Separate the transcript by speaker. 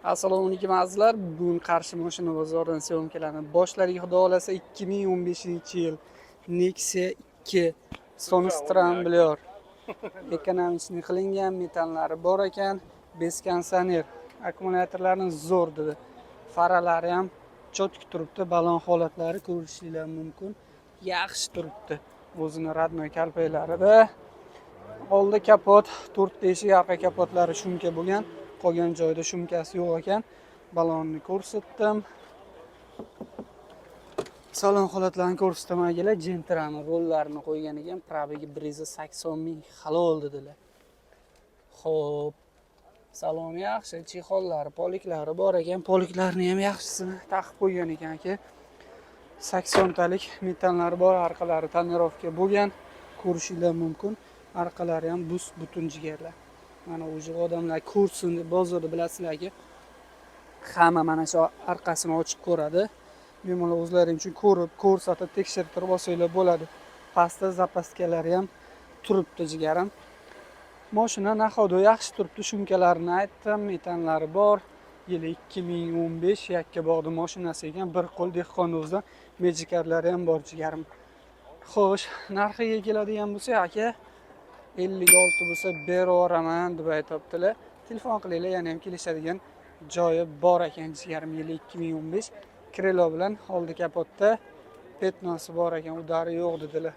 Speaker 1: Assalomu alaykum azizlar. Bugun Qarshi mashina bozoridan syomkalarni boshladik. Xudo xolasa 2015-yil Nexia 2 Sonstramblior ekonomik qilingan, metallari bor ekan, beskonsioner, akkumulyatorlarni zo'r dedi. Faralari ham chotki turibdi, balon holatlari ko'rishingiz mumkin. Yaxshi turibdi. O'zini radnoy kalpaklarida. Oldi kapot, 4 teshik, arqa kapotlari shumka bo'lgan. Qolgan joyda shumkasi yo'q ekan. Balonni ko'rsatdim. Salon holatlarini ko'rsataman akalar. Gentrani rollarini qo'ygan ekan. Probegi 180 ming halol dedilar. Xo'p. Salon yaxshi, chexollari, poliklari bor ekan. Poliklarni ham yaxshisini taqib qo'ygan ekan aka. 80 talik metallari bor, arqalari tonirovka bo'lgan. Ko'rishingiz mumkin. Arqalari ham butun jigarlar. Mana o'sha odamlar ko'rsin deb bozorda bilasizlarki, hamma mana shu arqasini ochib ko'radi. Bemalol o'zlaring uchun ko'rib, ko'rsatib, tekshirib olsanglar bo'ladi. Pastda zapaskalari ham turibdi jigarim. Mashina nahodo yaxshi turibdi, shumkalarini aytdim, metanlari bor. Yili 2015 Yakkabog'da mashinasi ekan, bir qo'l dehqonimizdan mejikarlari ham bor jigarim. Xo'sh, narxiga keladigan bo'lsa, aka 56 bo'lsa beraman deb aytibdilar. Telefon qilinglar, yana ham kelishadigan joyi bor ekan jigarim. Yili 2015 Krelo bilan oldi kapotda petnosi bor ekan, udari yo'q dedilar.